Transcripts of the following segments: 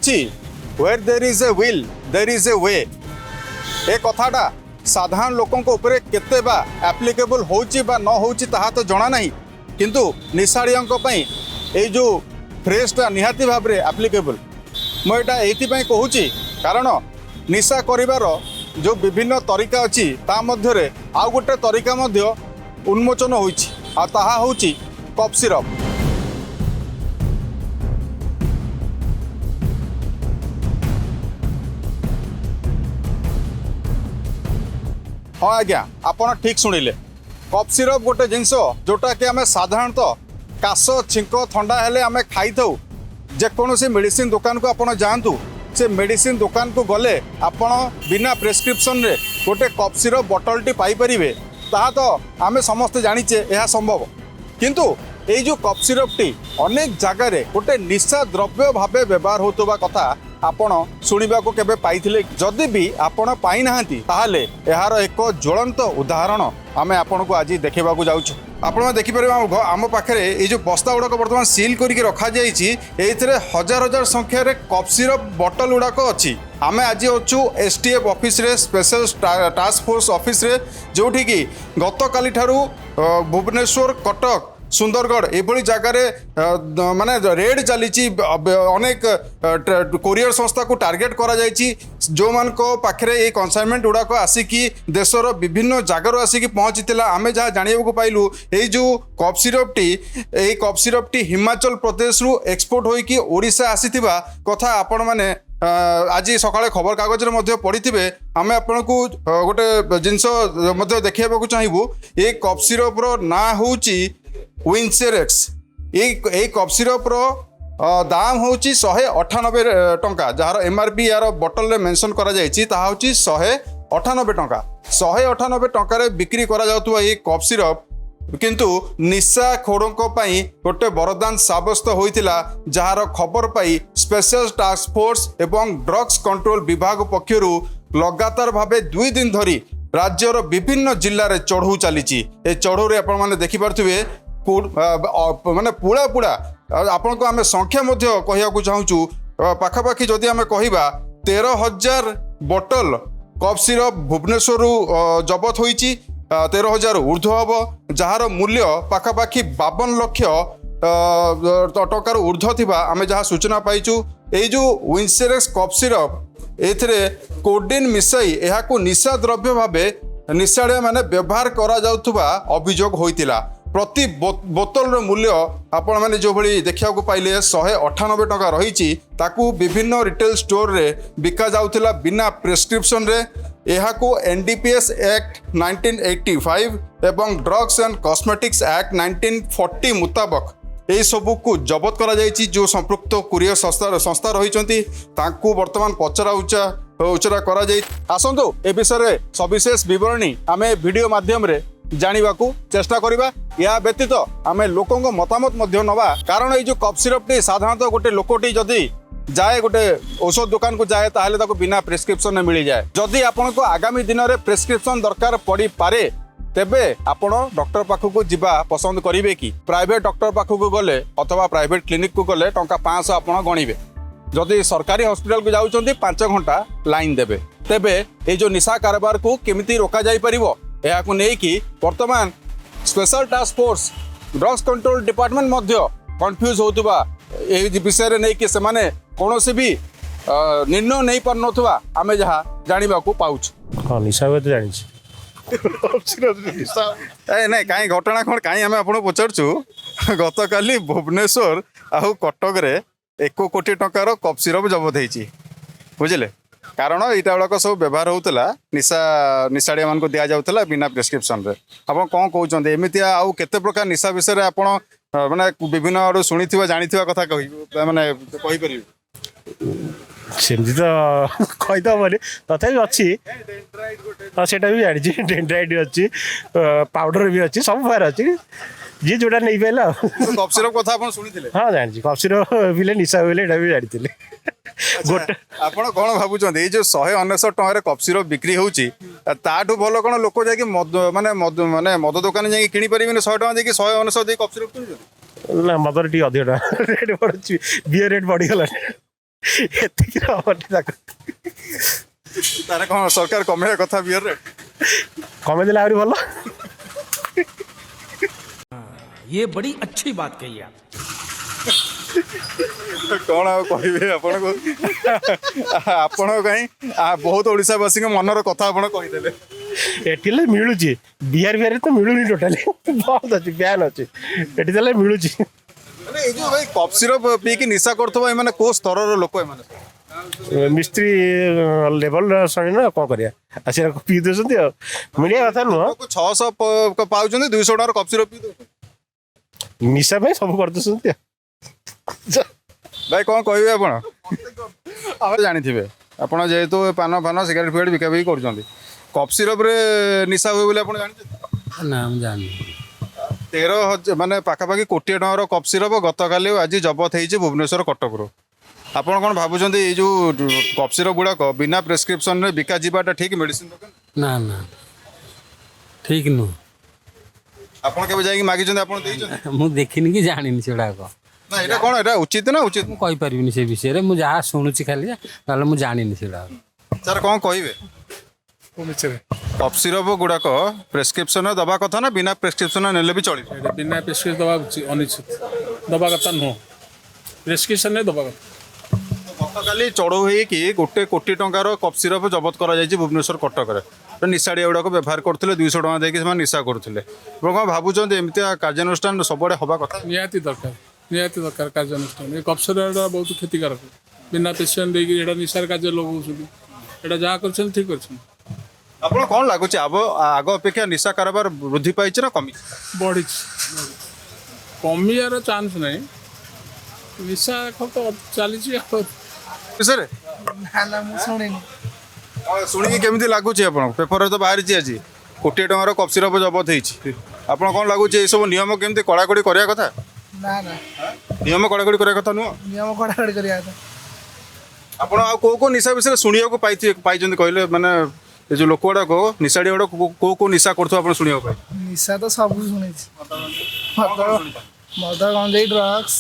अच्छी where there is a will there is a way ए कथाटा साधारण लोकों ऊपर केते बा एप्लिकेबल होची बा न होची ताहा तो जଣା नहीं किंतु निशाड़ियों पई ए जो फ्रेजटा निहाती भाव में एप्लिकेबल मुझा ये कहूँ कारण निशा करिवार जो विभिन्न तरीका अच्छी ता मध्य आउ गोटे तरीका मध्य उन्मोचन होइछि आ ताहा होउछि कफ सिरप। हाँ आज्ञा आपण ठीक शुणिले कफ सिरप गोटे जिनस जोटा कि आम साधारणतः काश छिंक थंडा हेले आम खाई थाउ जेकोसी मेडिसिन दुकान को आपण जातु से मेडिसिन दुकान को गले आपण बिना प्रेस्क्रिप्शन रे गोटे कफ सिरप बोतलटी पाइपर ताहा तो आम समस्ते जानीचे यह संभव किंतु ये जो कफ सिरपटी अनेक जगार गोटे निशा द्रव्य भाव व्यवहार होता कथा आपण शुणा केबे पाइथिले जदि भी आपण पाई नाहांती ताहाले यार एक ज्वलंत उदाहरण आम आपन को आज देखा जाऊँ। आपण देखिपर आम पाखे ये जो बस्ता गुड़ाक बर्तमान सील करके रखा ये हजार हजार संख्यार कफ सिरप बोतल गुड़ाक अच्छी आम आज अच्छु एसटीएफ ऑफिस रे स्पेशल टास्क फोर्स ऑफिस रे जोठी कि गत काली ठारू भुवनेश्वर कटक सुंदरगढ़ ये जगार माने रेड चली अनेक कोरियर संस्था को टार्गेट करा जो मान पाखे ये कनसाइनमेंट गुड़ाक आसिकी देशर विभिन्न जगार आसिकी पहुँची आम जहाँ जाना पाइलु ये जो कफ सिरपटी हिमाचल प्रदेश रु एक्सपोर्ट होइकी ओडिशा आसीथिबा कथा आपण माने आज सकाଳେ खबर कागज पढ़ी थे आम आपन को गोटे जिनस देखा चाहबू ये कफ सिरपर ना हूँ विंसेरेक्स ये कफ सिरपर दाम हूँ 198 टंका जार एमआरपी यार बोतल रे मेंशन करा जायछि ताहा हूँ 198 टंका 198 टंकार बिक्री करा जाउतबा ये कफ सिरप किंतु निशा खोरों गोटे वरदान साब्यस्त होइतिला जार खबर पाई स्पेशल टास्क फोर्स एवं ड्रग्स कंट्रोल विभाग पक्षरु लगातार भावे 2 दिन धरी राज्यर विभिन्न जिल्ला रे चढ़ऊ चली चढ़ऊ रे आपण माने देखि पारथुबे माने पुड़ा पुड़ा आपण को आम संख्या कहू चाहूँ पाखापाखि जदि आम कहवा 13,000 बोतल कफ सिरप भुवनेश्वर जबत होइछि 13,000 ऊर्ध्व हम जार मूल्य पाखापाखि 52 लाख टंकार ऊर्ध्व थिबा आम जहाँ सूचना पाइचु ये जो विंसेरेक्स कफ सिरप ए कोडिन मिसाई यह निशा द्रव्य भावे निशाड़िया माने व्यवहार करा जाउथुबा अभियोग होइतिला प्रति बोतल मूल्य आपण मैंने जो भाई देखा पाइले 198 टंका रही ताकू विभिन्न रिटेल स्टोर रे बिका जाउथिला बिना प्रेस्क्रिप्शन रे यह को एनडीपीएस एक्ट 1985 एवं ड्रग्स एंड कॉस्मेटिक्स एक्ट 1940 मुताबक यही सबू को जबत करा जायछि जो संपृक्त कुरियर संस्था रही वर्तमान पचरा उचरा करा जाय आसंतु ए विषय सविशेष विवरणी आम वीडियो माध्यम रे जानिबा को चेष्टा करिबा या व्यतीत आमे लोकों मतामत मध्य नवा कारण ये जो कफ सिरपटी साधारणतः गोटे लोकटी जदि जाए गोटे औषध दुकान को जाए ताहले ताको बिना प्रेस्क्रिप्शन मिल जाए जदि आपण को आगामी दिन में प्रेस्क्रिप्शन दरकार पड़ी पारे तेबे आपण डॉक्टर पाखक जीवा पसंद करेंगे कि प्राइवेट डॉक्टर पाखक गले अथवा प्राइवेट क्लिनिक को गले टंका 500 आपण गणिबे जदि सरकारी हॉस्पिटल को जाउछंती 5 घंटा लाइन देबे तेबे ये जो निशा कारोबार को केमिति रोका जाई परिबो यह को लेकिन वर्तमान special task force drugs control department confuse होतुबा ए विषय नहीं कि से कौन भी निर्णय नहीं पार नथुबा आमे जहाँ जानिबा को पाउछ। हाँ निशा तो जानी नहीं कहीं घटना कौन कहीं आम आप पचारचु गत काली भुवनेश्वर आउ कटक रे 1 कोटी टंकार कफ सिरप जबत होती बुझे कारण यहाँ गुड़ाक सब व्यवहार होता निशाड़िया मान दि जाऊला बिना प्रेस्क्रिप्शन रे आप कौन कहते एमती आउ केते प्रकार निशा विषय आप माने विभिन्न आड़ शुणी जानी कथा माने कहीपर सेमती तो कहीदे तथापि अच्छी हाँ सेटा भी जानी डेंड्राइड अच्छी पाउडर भी अच्छी सब प्रकार अच्छी जी जोटा नहीं पाला कफ सिरप कथा आप शुणी हाँ जानी कफ सिरप पिले निशा पिले यहाँ भी जानी गोटे आपण कौन भावुं ये जो 199 टकर कफ सिरप बिक्री होची ताठू भल कौन लोक जाकि माने मद दुकान जाकि किनी परिबेनि 100 टका देकी 199 दे कफ सिरप किनुछन ना मदर टी अधिक रेट बढ़ुची बियर रेट बढ़ी गला ଏତିକି ହବନି ତାକୁ ତାର କ'ଣ ସରକାର କମେଇବା କଥା ବିୟର ରେଟ୍? କମେଇ ଦେଲେ ଆହୁରି ଭଲ। ये बड़ी अच्छी बात कही आप। କ'ଣ ଆଉ କହିବେ ଆପଣଙ୍କୁ? ଆପଣ କାହିଁ ବହୁତ ଓଡ଼ିଶାବାସୀଙ୍କ ମନର କଥା ଆପଣ କହିଦେଲେ। ଏଠି ହେଲେ ମିଳୁଛି, ବିହାରରେ ତ ମିଳୁନି ଟୋଟାଲି, ବନ୍ଦ ଅଛି, ବ୍ୟାନ୍ ଅଛି। ଏଠି ତାହେଲେ ମିଳୁଛି। ମାନେ ଏଇ ଯୋଉ ଭାଇ କପ୍ ସିରପ୍ ପିଇକି ନିଶା କରୁଥିବା ଏମାନେ କୋଉ ସ୍ତରର ଲୋକ ଏମାନେ? ମିସ୍ତ୍ରୀ ଲେବଲ ଶୁଣି ନା କ'ଣ କରିବା, ଆସିବା ପିଇ ଦେଉଛନ୍ତି ଆଉ, ମିଳିବା କଥା ନୁହଁ। 600 ପାଉଛନ୍ତି, 200 ଟଙ୍କାର କପ୍ ସିରପ୍ ପିଇ ଦେଉଛନ୍ତି। ନିଶା ପାଇଁ ସବୁ କରିଦେଉଛନ୍ତି ଆଉ। ଭାଇ କ'ଣ କହିବେ ଆପଣ? ଆପଣ ଜାଣିଥିବେ, ଆପଣ ଯେହେତୁ ପାନ ଫାନ ସିଗାରେଟ୍ ଫିଗାରେଟ୍ ବିକା ବିକି କରୁଛନ୍ତି, କପ୍ ସିରପ୍ରେ ନିଶା ହୁଏ ବୋଲି ଆପଣ ଜାଣିଛନ୍ତି? ନା ମୁଁ ଜାଣିନି। 13,000 ମାନେ ପାଖାପାଖି କୋଟିଏ ଟଙ୍କାର କପ୍ ସିରପ୍ ଗତକାଲି ଆଜି ଜବତ ହେଇଛି ଭୁବନେଶ୍ୱର କଟକରୁ। ଆପଣ କ'ଣ ଭାବୁଛନ୍ତି ଏଇ ଯେଉଁ କପ୍ ସିରପ୍ ଗୁଡ଼ାକ ବିନା ପ୍ରେସ୍କ୍ରିପସନ୍ରେ ବିକା ଯିବାଟା ଠିକ୍ ମେଡ଼ିସିନ ଦୋକାନ? ନା ନା ଠିକ୍ ନୁହଁ। ଆପଣ କେବେ ଯାଇକି ମାଗିଛନ୍ତି, ଆପଣ ଦେଇଛନ୍ତି? ମୁଁ ଦେଖିନି କି ଜାଣିନି ସେଗୁଡ଼ାକ। ନା ଏଇଟା କ'ଣ, ଏଇଟା ଉଚିତ ନା ଉଚିତ? ମୁଁ କହିପାରିବିନି ସେ ବିଷୟରେ, ମୁଁ ଯାହା ଶୁଣୁଛି ଖାଲି, ନହେଲେ ମୁଁ ଜାଣିନି ସେଗୁଡ଼ାକ। ସାର୍ କ'ଣ କହିବେ? କପ୍ ସିରପ୍ ଗୁଡ଼ାକ ପ୍ରେସ୍କ୍ରିପସନ୍ରେ ଦେବା କଥା ନା ବିନା ପ୍ରେସ୍କ୍ରିପସନ୍ ନେଲେ ବି ଚଳିବ? ଏଇଟା ବିନା ପ୍ରେସ୍କ୍ରିପସନ୍ ଦେବା ଅନୁଚିତ, ଦେବା କଥା ନୁହଁ, ପ୍ରେସ୍କ୍ରିପସନ୍ରେ ଦେବା କଥା। ଗତକାଲି ଚଢ଼ଉ ହେଇକି 1 କୋଟି ଟଙ୍କାର କପ୍ ସିରପ୍ ଜବତ କରାଯାଇଛି ଭୁବନେଶ୍ୱର କଟକରେ। ନିଶାଡ଼ିଆ ଗୁଡ଼ାକ ବ୍ୟବହାର କରୁଥିଲେ, 200 ଟଙ୍କା ଦେଇକି ସେମାନେ ନିଶା କରୁଥିଲେ। ଆପଣ କ'ଣ ଭାବୁଛନ୍ତି ଏମିତିଆ କାର୍ଯ୍ୟାନୁଷ୍ଠାନ ସବୁଆଡ଼େ ହେବା କଥା? ନିହାତି ଦରକାର କାର୍ଯ୍ୟାନୁଷ୍ଠାନ। ଏ କପ୍ ସିରପ୍ଟା ବହୁତ କ୍ଷତିକାରକ, ବିନା ପ୍ରେସ୍କ୍ରିପସନ୍ ଦେଇକି ଏଇଟା ନିଶାର କାର୍ଯ୍ୟ ଲଗାଉଛନ୍ତି। ଏଇଟା ଯାହା କରିଛନ୍ତି ଠିକ୍ କରିଛନ୍ତି। ଆପଣ କ'ଣ ଲାଗୁଛି ଆଗ ଅପେକ୍ଷା ନିଶା କାରବାର ବୃଦ୍ଧି ପାଇଛି ନା କମିଛି? ବଢ଼ିଛି, କମିବାର ଚାନ୍ସ ନାହିଁ, ନିଶା ତ ଚାଲିଛି। ବିଷୟରେ ଶୁଣିକି କେମିତି ଲାଗୁଛି ଆପଣ? ପେପରରେ ତ ବାହାରିଛି ଆଜି କୋଟିଏ ଟଙ୍କାର କପ୍ ସିରପ୍ ଜବତ ହେଇଛି। ଆପଣ କ'ଣ ଲାଗୁଛି ଏସବୁ ନିୟମ କେମିତି କଡ଼ାକଡ଼ି କରିବା କଥା? ନା ନା ନିୟମ କଡ଼ାକଡ଼ି କରିବା କଥା ନୁହଁ। ନିୟମ କଡ଼ାକଡ଼ି କରିବା କଥା। ଆପଣ ଆଉ କୋଉ ନିଶା ବିଷୟରେ ଶୁଣିବାକୁ ପାଇଛନ୍ତି କହିଲେ? ମାନେ ଏ ଯେଉଁ ଲୋକ ଗୁଡ଼ାକ ନିଶାଡ଼ିଆ ଗୁଡ଼ାକ କୋଉ ନିଶା କରୁଥିବ ଆପଣ ଶୁଣିବାକୁ ପାଇ? ନିଶା ତ ସବୁ ଶୁଣିଛି, ମଦ ଗଞ୍ଜେଇ ଡ୍ରଗ୍ସ।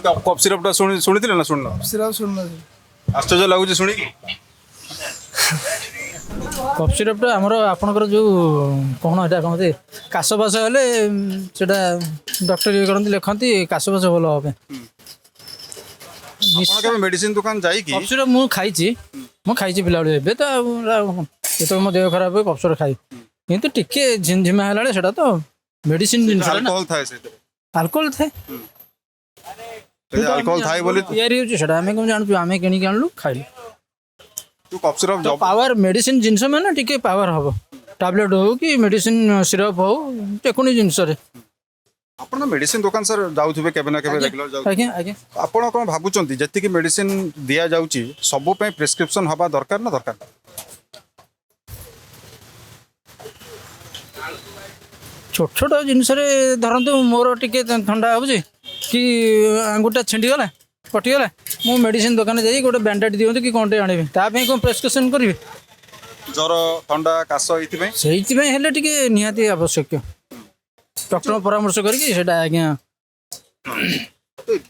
କପ୍ ସିରପ୍ଟା ଶୁଣିଥିଲେ ନା ଶୁଣିନ? ସିରପ୍ ଶୁଣୁନଥିଲି। ଆଶ୍ଚର୍ଯ୍ୟ ଲାଗୁଛି ଶୁଣିକି। କଫ୍ ସିରପ୍ଟା ଆମର ଆପଣଙ୍କର ଯେଉଁ କ'ଣ ଏଇଟା କହନ୍ତି, କାଶ ବାସ ହେଲେ ସେଇଟା ଡକ୍ଟର ଇଏ କରନ୍ତି, ଲେଖନ୍ତି କାଶ ବାସ ଭଲ ହେବା ପାଇଁ। ଆପଣ କେବେ ମେଡ଼ିସିନ ଦୋକାନ ଯାଇକି କଫ୍ ସିରପ୍ ମୁଁ ଖାଇଛି ପିଲାବେଳୁ। ଏବେ ତ ଯେତେବେଳେ ମୋ ଦେହ ଖରାପ ହୁଏ କଫ୍ ସିରପ୍ ଖାଇ, କିନ୍ତୁ ଟିକେ ଝିମଝିମା ହେଲାବେଳେ ସେଇଟା ତ ମେଡ଼ିସିନ ଜିନିଷ ନା, ଆଲକୋହଲ ଥାଏ ସେଥିରେ। ଆଲକୋହଲ ଥାଏ, ଆଲକୋହଲ ଥାଏ ବୋଲି ତିଆରି ହେଉଛି ସେଇଟା ଆମେ କ'ଣ ଜାଣୁଛୁ? ଆମେ କିଣିକି ଆଣିଲୁ ଖାଇଲୁ। କପ୍ ସିରପ୍ ପାୱାର ମେଡ଼ିସିନ ଜିନିଷ ମାନେ ଟିକେ ପାୱାର ହବ, ଟାବଲେଟ୍ ହଉ କି ମେଡ଼ିସିନ ସିରପ୍ ହଉ, ଯେକୌଣସି ଜିନିଷରେ। ଆପଣ ମେଡ଼ିସିନ ଦୋକାନ ସାର୍ ଯାଉଥିବେ କେବେ ନା କେବେ ରେଗୁଲାର ଯାଉଥିବେ। ଆଜ୍ଞା ଆଜ୍ଞା। ଆପଣ କ'ଣ ଭାବୁଛନ୍ତି ଯେତିକି ମେଡ଼ିସିନ ଦିଆଯାଉଛି ସବୁ ପାଇଁ ପ୍ରେସ୍କ୍ରିପସନ୍ ହେବା ଦରକାର ନା ଦରକାର? ଛୋଟ ଛୋଟ ଜିନିଷରେ ଧରନ୍ତୁ, ମୋର ଟିକେ ଥଣ୍ଡା ହେଉଛି କି ଆଙ୍ଗୁଠିଟା ଛିଣ୍ଡିଗଲା, କଟିଗଲା, ମୁଁ ମେଡ଼ିସିନ ଦୋକାନ ଯାଇ ଗୋଟେ ବ୍ୟାଣ୍ଡେଡ୍ ଦିଅନ୍ତୁ କି କ'ଣଟେ ଆଣିବି, ତା ପାଇଁ କ'ଣ ପ୍ରେସ୍କ୍ରିପସନ୍ କରିବି? ଜ୍ୱର ଥଣ୍ଡା କାଶ ଏଇଥିପାଇଁ ସେଇଥିପାଇଁ ହେଲେ ଟିକେ ନିହାତି ଆବଶ୍ୟକ, ଡକ୍ଟରଙ୍କ ପରାମର୍ଶ କରିକି ସେଇଟା। ଆଜ୍ଞା,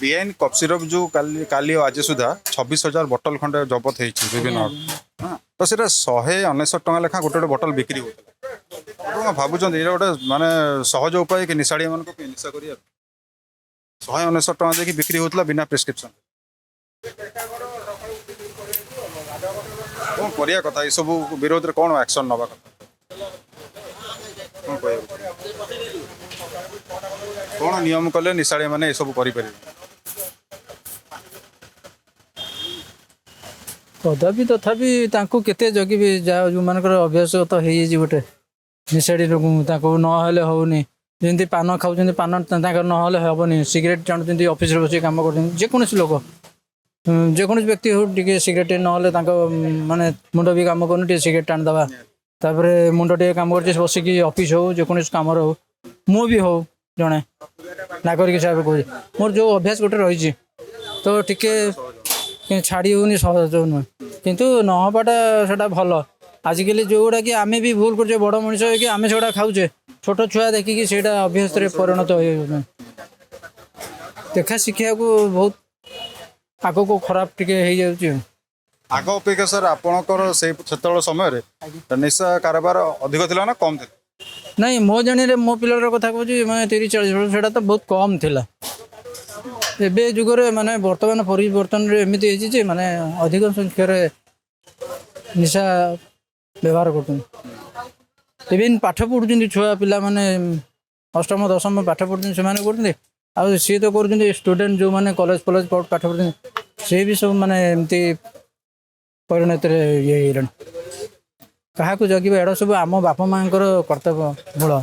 ବେଆଇନ କପ୍ ସିରପ୍ ଯେଉଁ କାଲି ଆଜି ସୁଦ୍ଧା 26,000 ବୋତଲ ଖଣ୍ଡେ ଜବତ ହେଇଛି ବିଭିନ୍ନ। ତ ସେଇଟା 199 ଟଙ୍କା ଲେଖାଁ ଗୋଟେ ବୋତଲ ବିକ୍ରି ହେଉଥିଲା। ଆପଣ ଭାବୁଛନ୍ତି ଏଇଟା ଗୋଟେ ମାନେ ସହଜ ଉପାୟ କି ନିଶାଡ଼ିଆମାନଙ୍କ ପାଇଁ ନିଶା କରିବା? 199 ଟଙ୍କା ଦେଇକି ବିକ୍ରି ହେଉଥିଲା ବିନା ପ୍ରେସ୍କ୍ରିପସନ୍। କ'ଣ କରିବା କଥା? ଏସବୁ ବିରୋଧରେ କ'ଣ ଆକ୍ସନ୍ ନେବା କଥା? କ'ଣ କହିବାକୁ କ'ଣ ନିୟମ କଲେ ନିଶାଡ଼ିଆମାନେ ଏସବୁ କରିପାରିବେ? ତଥାପି ତାଙ୍କୁ କେତେ ଜଗିବି? ଯାହା ଯେଉଁମାନଙ୍କର ଅଭ୍ୟାସ ତ ହେଇଯାଇଛି ଗୋଟେ ନିଶାଡ଼ି ରୋଗ, ତାଙ୍କୁ ନହେଲେ ହେଉନି। ଯେମିତି ପାନ ଖାଉଛନ୍ତି, ପାନ ତାଙ୍କର ନହେଲେ ହେବନି। ସିଗାରେଟ୍ ଟାଣୁଛନ୍ତି, ଅଫିସରେ ବସି କାମ କରୁଛନ୍ତି, ଯେକୌଣସି ଲୋକ, ଯେକୌଣସି ବ୍ୟକ୍ତି ହଉ, ଟିକେ ସିଗାରେଟ୍ ନହେଲେ ତାଙ୍କ ମାନେ ମୁଣ୍ଡ ବି କାମ କରୁନି, ଟିକେ ସିଗାରେଟ୍ ଟାଣିଦେବା। ତାପରେ ମୁଣ୍ଡ ଟିକେ କାମ କରୁଛି, ବସିକି ଅଫିସ ହଉ, ଯେକୌଣସି କାମରେ ହଉ, ମୁଁ ବି ହଉ ଜଣେ ନାଗରିକ ହିସାବରେ କହୁଛି, ମୋର ଯେଉଁ ଅଭ୍ୟାସ ଗୋଟେ ରହିଛି ତ ଟିକେ ଛାଡ଼ି ହେଉନି, ସହଜ ନୁହେଁ। କିନ୍ତୁ ନ ହେବାଟା ସେଇଟା ଭଲ। ଆଜିକାଲି ଯେଉଁଗୁଡ଼ା କି ଆମେ ବି ଭୁଲ କରୁଛେ, ବଡ଼ ମଣିଷ ହେଇକି ଆମେ ସେଗୁଡ଼ା ଖାଉଛେ, ଛୋଟ ଛୁଆ ଦେଖିକି ସେଇଟା ଅଭ୍ୟାସରେ ପରିଣତ ହେଇଯାଉଛି। ଦେଖା ଶିଖିବାକୁ ବହୁତ ଆଗକୁ ଖରାପ ଟିକେ ହେଇଯାଉଛି। ଆଗ ଅପେକ୍ଷା ସାର୍ ଆପଣଙ୍କର ସେତେବେଳେ ସମୟରେ ନିଶା କାରବାର ଅଧିକ ଥିଲା ନା କମ୍ ଥିଲା? ନାଇଁ ମୋ ଜାଣିବାରେ ମୋ ପିଲାର କଥା କହୁଛି ମାନେ 30-40 ବର୍ଷ ସେଇଟା ତ ବହୁତ କମ୍ ଥିଲା। ଏବେ ଯୁଗରେ ମାନେ ବର୍ତ୍ତମାନ ପରିବର୍ତ୍ତନରେ ଏମିତି ହେଇଛି ଯେ ମାନେ ଅଧିକ ସଂଖ୍ୟାରେ ନିଶା ବ୍ୟବହାର କରୁଛନ୍ତି। ଇଭିନ୍ ପାଠ ପଢ଼ୁଛନ୍ତି ଛୁଆ ପିଲାମାନେ 8ମ 10ମ ପାଠ ପଢ଼ୁଛନ୍ତି ସେମାନେ କରୁଛନ୍ତି। ଆଉ ସିଏ ତ କରୁଛନ୍ତି ଷ୍ଟୁଡେଣ୍ଟ ଯେଉଁମାନେ କଲେଜ ପାଠ ପଢ଼ୁଛନ୍ତି ସେ ବି ସବୁ ମାନେ ଏମିତି ପରିଣତିରେ ଇଏ ହେଇଗଲାଣି। କାହାକୁ ଜଗିବା ଏଡ଼ା ସବୁ ଆମ ବାପା ମାଆଙ୍କର କର୍ତ୍ତବ୍ୟ ମୂଳ।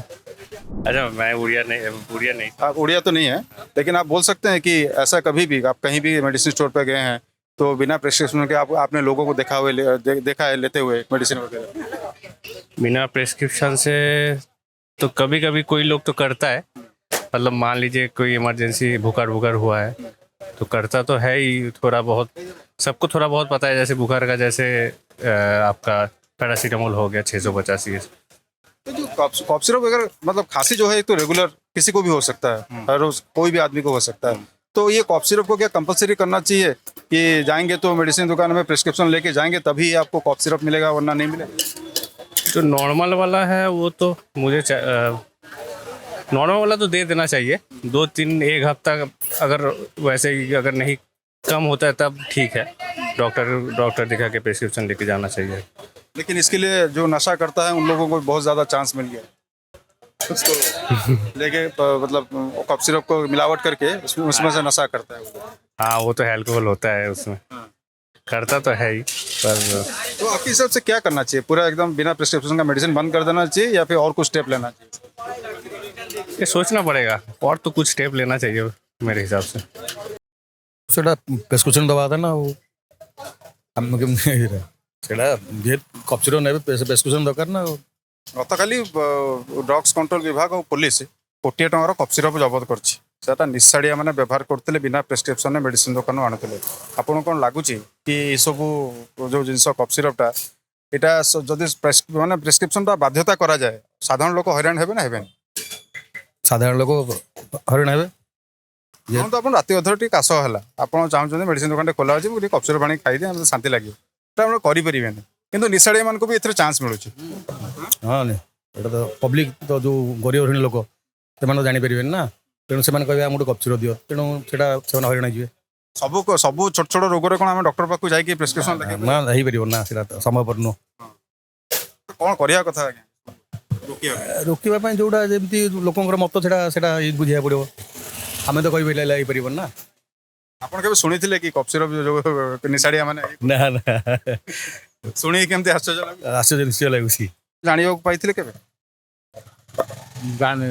अच्छा मैं उड़िया नहीं आप उड़िया तो नहीं है, लेकिन आप बोल सकते हैं कि ऐसा कभी भी आप कहीं भी मेडिसिन स्टोर पर गए हैं तो बिना प्रिस्क्रिप्शन के आपने लोगों को देखा है लेते हुए मेडिसिन वगैरह? बिना प्रेस्क्रिप्शन से तो कभी कभी कोई लोग तो करता है, मतलब मान लीजिए कोई इमरजेंसी बुखार हुआ है तो करता तो है ही थोड़ा बहुत, सबको थोड़ा बहुत पता है। जैसे बुखार का जैसे आपका पैरासीटामोल हो गया 685। तो जो कॉफ सिरप वगैरह मतलब खांसी जो है तो रेगुलर किसी को भी हो सकता है, हर रोज कोई भी आदमी को हो सकता है। तो ये कॉफ सिरप को क्या कंपलसरी करना चाहिए कि जाएंगे तो मेडिसिन दुकान में प्रिस्क्रिप्शन लेके जाएंगे तभी आपको कॉफ सिरप मिलेगा वरना नहीं मिलेगा? जो नॉर्मल वाला है वो तो मुझे नॉर्मल वाला तो दे देना चाहिए 2-3 हफ्ता, अगर वैसे ही अगर नहीं कम होता है तब ठीक है, डॉक्टर दिखा के प्रिस्क्रिप्शन लेके जाना चाहिए। लेकिन इसके लिए जो नशा करता है उन लोगों को बहुत ज़्यादा चांस मिल गया उसको लेके मतलब कॉफ सिरप को मिलावट करके उसमें से नशा करता है वो। हाँ वो तो अल्कोहल होता है उसमें, करता तो है ही। पर तो आपके हिसाब से क्या करना चाहिए? पूरा एकदम बिना प्रिस्क्रिप्शन का मेडिसिन बंद कर देना चाहिए या फिर और कुछ स्टेप लेना चाहिए? ये सोचना पड़ेगा, और तो कुछ स्टेप लेना चाहिए मेरे हिसाब से। सेटा प्रेस्क्रिप्शन दवा था ना वो हम केमती सेटा जे कफ सिरप नेबे प्रेस्क्रिप्शन दरकार ना। ଗତକାଲି ଡ୍ରଗ୍ସ କଣ୍ଟ୍ରୋଲ ବିଭାଗ ଓ ପୋଲିସ 1,000 ଟଙ୍କାର କଫ୍ ସିରପ ଜବତ କରିଛି। ସେଟା ନିଶାଡ଼ିଆ ମାନେ ବ୍ୟବହାର କରୁଥିଲେ, ବିନା ପ୍ରେସ୍କ୍ରିପ୍ସନରେ ମେଡ଼ିସିନ ଦୋକାନରୁ ଆଣୁଥିଲେ। ଆପଣଙ୍କୁ କ'ଣ ଲାଗୁଛି କି ଏସବୁ ଯେଉଁ ଜିନିଷ କଫ୍ ସିରପଟା ଏଇଟା ଯଦି ମାନେ ପ୍ରେସ୍କ୍ରିପ୍ସନଟା ବାଧ୍ୟତା କରାଯାଏ ସାଧାରଣ ଲୋକ ହଇରାଣ ହେବେ ନା ହେବେନି? ସାଧାରଣ ଲୋକ ହଇରାଣ ହେବେ। ଧରନ୍ତୁ ଆପଣ ରାତି ଅଧରେ ଟିକେ କାଶ ହେଲା, ଆପଣ ଚାହୁଁଛନ୍ତି ମେଡ଼ିସିନ ଦୋକାନଟେ ଖୋଲା ଅଛି, ମୁଁ ଟିକେ କଫ୍ ସିରପ ଆଣିକି ଖାଇଦିଏ ମୋତେ ଶାନ୍ତି ଲାଗିବ, ସେଟା ଆପଣ କରିପାରିବେନି। କିନ୍ତୁ ନିଶାଡ଼ିଆ ମାନଙ୍କୁ ବି ଏଥିରେ ଚାନ୍ସ ମିଳୁଛି। ହଁ ଏଇଟା ତ ପବ୍ଲିକ ତ ଯେଉଁ ଗରିବ ଶ୍ରେଣୀ ଲୋକ ସେମାନେ ଜାଣିପାରିବେନି ନା, ତେଣୁ ସେମାନେ କହିବେ ଆମକୁ କଫ୍ ସିରପ ଦିଅ, ତେଣୁ ସେଟା ସେମାନେ ହଇରାଣ ହେଇଯିବେ। ସବୁ ଛୋଟ ଛୋଟ ରୋଗରେ କ'ଣ ଆମେ ଡକ୍ଟର ପାଖକୁ ଯାଇକି ପ୍ରେସ୍କ୍ରିପ୍ସନ ନା ହେଇପାରିବ ନା, ସେଟା ସମ୍ଭବପର ନୁହଁ। କ'ଣ କରିବା କଥା ଆଜ୍ଞା ରୋକିବା ପାଇଁ ଯେଉଁଟା ଯେମିତି ଲୋକଙ୍କର ମତ ସେଟା ବୁଝିବାକୁ ପଡ଼ିବ, ଆମେ ତ କହିପାରିଲେ ହେଇପାରିବନି ନା। ଆପଣ କେବେ ଶୁଣିଥିଲେ କି କଫ୍ ସିରପ ଯୋଉ ନିଶାଡ଼ିଆ ମାନେ ନା ନା ଶୁଣିକି କେମିତି ଆଶ୍ଚର୍ଯ୍ୟ ଲାଗୁଛି? ଆଶ୍ଚର୍ଯ୍ୟ ନିଶ୍ଚୟ ଲାଗୁଛି। ଜାଣିବାକୁ ପାଇଥିଲେ କେବେ? ଜାଣି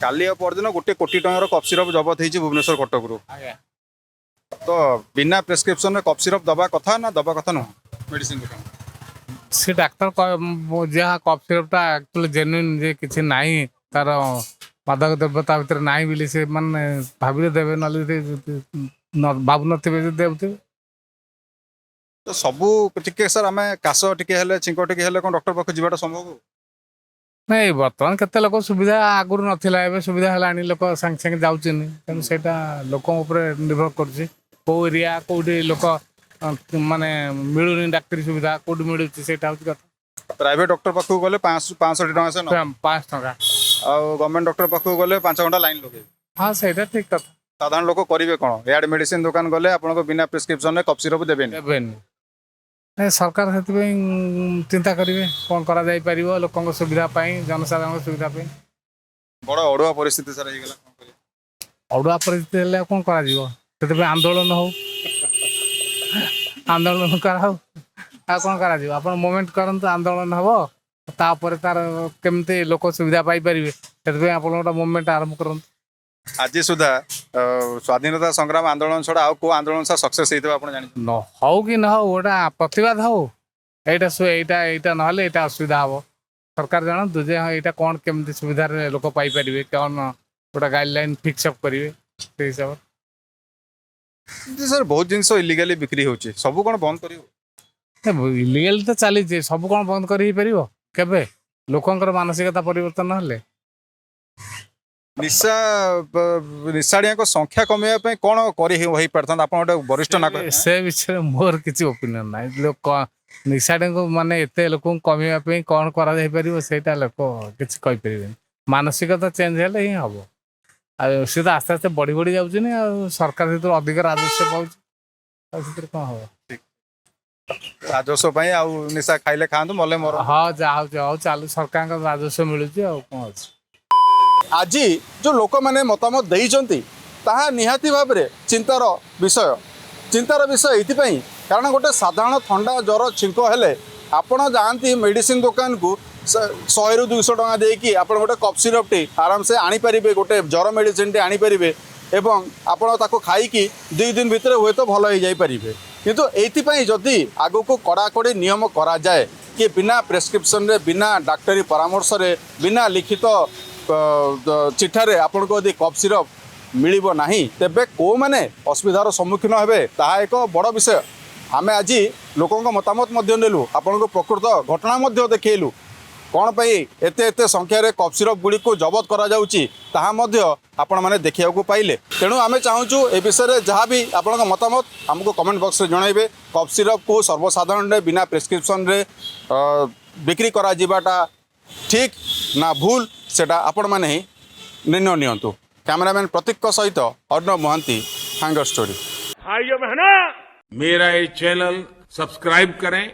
କାଲି ଆଉ ପରଦିନ 1 କୋଟି ଟଙ୍କାର କଫ୍ ସିରପ ଜବତ ହେଇଛି ଭୁବନେଶ୍ୱର କଟକରୁ। ତ ବିନା ପ୍ରେସ୍କ୍ରିପ୍ସନରେ କଫ୍ ସିରପ ଦବା କଥା ନା ଦବା କଥା ନୁହଁ ମେଡିସିନ ଦୋକାନ? ସେ ଡାକ୍ତର ଯାହା କଫ୍ ସିରପଟା ଆକ୍ଚୁଆଲି ଜେନ୍ୟୁନ୍ ଯେ କିଛି ନାହିଁ, ତାର ମାଦକ ଦ୍ରବ୍ୟ ତା ଭିତରେ ନାହିଁ ବୋଲି ସେମାନେ ଭାବିଲେ ଦେବେ, ନହେଲେ ଭାବୁନଥିବେ ଯେ ଦେଉଥିବେ। ତ ସବୁ ଟିକେ ସାର୍ ଆମେ କାଶ ଟିକେ ହେଲେ ଛିଙ୍କ ଟିକେ ହେଲେ କ'ଣ ଡକ୍ଟର ପାଖକୁ ଯିବାଟା ସମ୍ଭବ? ନାଇଁ ବର୍ତ୍ତମାନ କେତେ ଲୋକ ସୁବିଧା ଆଗରୁ ନଥିଲା, ଏବେ ସୁବିଧା ହେଲାଣି, ଲୋକ ସାଙ୍ଗେ ସାଙ୍ଗେ ଯାଉଛନ୍ତି। ତେଣୁ ସେଇଟା ଲୋକଙ୍କ ଉପରେ ନିର୍ଭର କରୁଛି, କେଉଁ ଏରିଆ କେଉଁଠି ଲୋକ ମାନେ ମିଳୁନି ଡାକ୍ତରୀ ସୁବିଧା, କେଉଁଠି ମିଳୁଛି ସେଇଟା ହେଉଛି କଥା। ପ୍ରାଇଭେଟ ଡକ୍ଟର ପାଖକୁ ଗଲେ 560 ଟଙ୍କା ସେ 5 ଟଙ୍କା, ଆଉ ଗଭର୍ଣ୍ଣମେଣ୍ଟ ଡକ୍ଟର ପାଖକୁ ଗଲେ 5 ଘଣ୍ଟା ଲାଇନ୍ ଲଗେଇବେ। ହଁ ସେଇଟା ଠିକ କଥା। ସାଧାରଣ ଲୋକ କରିବେ କ'ଣ? ଇଆଡ଼େ ମେଡିସିନ ଦୋକାନ ଗଲେ ଆପଣଙ୍କ ବିନା ପ୍ରେସ୍କ୍ରିପ୍ସନରେ କଫ୍ ସିରପ ଦେବେନି। ଦେବେନି, ସରକାର ସେଥିପାଇଁ ଚିନ୍ତା କରିବେ କ'ଣ କରାଯାଇପାରିବ ଲୋକଙ୍କ ସୁବିଧା ପାଇଁ, ଜନସାଧାରଣଙ୍କ ସୁବିଧା ପାଇଁ। ବଡ଼ ଅଡ଼ୁଆ ପରିସ୍ଥିତି ସାର୍ ହେଇଗଲା, କ'ଣ କରିବା? ଅଡ଼ୁଆ ପରିସ୍ଥିତି ହେଲେ ଆଉ କ'ଣ କରାଯିବ? ସେଥିପାଇଁ ଆନ୍ଦୋଳନ ହଉ, ଆନ୍ଦୋଳନ କରାହଉ, ଆଉ କ'ଣ କରାଯିବ? ଆପଣ ମୁଭମେଣ୍ଟ କରନ୍ତୁ, ଆନ୍ଦୋଳନ ହବ, ତାପରେ ତାର କେମିତି ଲୋକ ସୁବିଧା ପାଇପାରିବେ, ସେଥିପାଇଁ ଆପଣ ଗୋଟେ ମୁଭମେଣ୍ଟ ଆରମ୍ଭ କରନ୍ତୁ। ଆଜି ସୁଦ୍ଧା ସ୍ୱାଧୀନତା ସଂଗ୍ରାମ ଆନ୍ଦୋଳନ ଛଡ଼ା ଆଉ କେଉଁ ଆନ୍ଦୋଳନ ସାର୍ ସକ୍ସେସ୍ ହେଇଥିବ ଆପଣ ଜାଣିଛନ୍ତି? ନ ହଉ କି ନ ହଉ, ଗୋଟା ପ୍ରତିବାଦ ହଉ, ଏଇଟା ନହେଲେ ଏଇଟା ଅସୁବିଧା ହବ। ସରକାର ଜାଣନ୍ତୁ ଯେ ହଁ ଏଇଟା କ'ଣ କେମିତି ସୁବିଧାରେ ଲୋକ ପାଇପାରିବେ, କ'ଣ ଗୋଟେ ଗାଇଡ଼ଲାଇନ୍ ଫିକ୍ସ ଅପ୍ କରିବେ, ସେଇ ହିସାବରେ। ସାର୍ ବହୁତ ଜିନିଷ ଇଲିଗାଲି ବିକ୍ରି ହେଉଛି, ସବୁ କ'ଣ ବନ୍ଦ କରିବ? ଇଲିଗାଲି ତ ଚାଲିଛି, ସବୁ କ'ଣ ବନ୍ଦ କରି ହେଇପାରିବ କେବେ? ଲୋକଙ୍କର ମାନସିକତା ପରିବର୍ତ୍ତନ ହେଲେ ନିଶାଳିଆଙ୍କ ସଂଖ୍ୟା କମେଇବା ପାଇଁ କ'ଣ କରି ହୋଇ ପାରିଥାନ୍ତା? ଆପଣ ଗୋଟେ ବରିଷ୍ଠ ନାଗରିକ। ସେ ବିଷୟରେ ମୋର କିଛି ଓପିନିଅନ ନାହିଁ। ଲୋକ ନିଶାଟିଙ୍କୁ ମାନେ ଏତେ ଲୋକଙ୍କୁ କମେଇବା ପାଇଁ କ'ଣ କରାଯାଇପାରିବ ସେଇଟା ଲୋକ କିଛି କହିପାରିବେନି। ମାନସିକତା ଚେଞ୍ଜ ହେଲେ ହିଁ ହବ। ଆଉ ସେ ତ ଆସ୍ତେ ଆସ୍ତେ ବଢି ବଢି ଯାଉଛି ନା, ଆଉ ସରକାର ସେଥିରୁ ଅଧିକ ରାଜସ୍ୱ ପାଉଛି, ଆଉ ସେଥିରେ କ'ଣ ହବ? ରାଜସ୍ୱ ପାଇଁ ଆଉ ନିଶା ଖାଇଲେ ଖାଆନ୍ତୁ ମଲେ ମୋର। ହଁ ଯାହା ହଉଛି ହଉ ଚାଲୁ, ସରକାରଙ୍କ ରାଜସ୍ୱ ମିଳୁଛି ଆଉ କ'ଣ ଅଛି। ଆଜି ଯେଉଁ ଲୋକମାନେ ମତାମତ ଦେଇଛନ୍ତି ତାହା ନିହାତି ଭାବରେ ଚିନ୍ତାର ବିଷୟ ଏଇଥିପାଇଁ କାରଣ ଗୋଟେ ସାଧାରଣ ଥଣ୍ଡା ଜ୍ୱର ଛିଙ୍କ ହେଲେ ଆପଣ ଯାଆନ୍ତି ମେଡ଼ିସିନ ଦୋକାନକୁ 100 ରୁ 200 ଟଙ୍କା ଦେଇକି ଆପଣ ଗୋଟେ କଫ୍ ସିରପ୍ଟି ଆରାମସେ ଆଣିପାରିବେ, ଗୋଟେ ଜ୍ୱର ମେଡ଼ିସିନଟେ ଆଣିପାରିବେ ଏବଂ ଆପଣ ତାକୁ ଖାଇକି 2 ଦିନ ଭିତରେ ହୁଏତ ଭଲ ହେଇଯାଇପାରିବେ। କିନ୍ତୁ ଏଇଥିପାଇଁ ଯଦି ଆଗକୁ କଡ଼ାକଡ଼ି ନିୟମ କରାଯାଏ କି ବିନା ପ୍ରେସ୍କ୍ରିପ୍ସନରେ, ବିନା ଡାକ୍ତରୀ ପରାମର୍ଶରେ, ବିନା ଲିଖିତ ଚିଠାରେ ଆପଣଙ୍କୁ ଯଦି କଫ୍ ସିରପ୍ ମିଳିବ ନାହିଁ ତେବେ କେଉଁମାନେ ଅସୁବିଧାର ସମ୍ମୁଖୀନ ହେବେ ତାହା ଏକ ବଡ଼ ବିଷୟ। ଆମେ ଆଜି ଲୋକଙ୍କ ମତାମତ ମଧ୍ୟ ନେଲୁ, ଆପଣଙ୍କୁ ପ୍ରକୃତ ଘଟଣା ମଧ୍ୟ ଦେଖେଇଲୁ। କ'ଣ ପାଇଁ ଏତେ ସଂଖ୍ୟାରେ କଫ୍ ସିରପ୍ ଗୁଡ଼ିକୁ ଜବତ କରାଯାଉଛି ତାହା ମଧ୍ୟ ଆପଣମାନେ ଦେଖିବାକୁ ପାଇଲେ। ତେଣୁ ଆମେ ଚାହୁଁଛୁ ଏ ବିଷୟରେ ଯାହା ବି ଆପଣଙ୍କ ମତାମତ ଆମକୁ କମେଣ୍ଟ ବକ୍ସରେ ଜଣାଇବେ। କଫ୍ ସିରପ୍କୁ ସର୍ବସାଧାରଣରେ ବିନା ପ୍ରେସ୍କ୍ରିପ୍ସନରେ ବିକ୍ରି କରାଯିବାଟା ଠିକ୍ ନା ଭୁଲ ସେଟା ଆପଣମାନେ ହିଁ ନିର୍ଣ୍ଣୟ ନିଅନ୍ତୁ। कैमरामैन प्रतीक सहित अर्णव महांती, हैंगर स्टोरी। मेरा ये चैनल सब्सक्राइब करें,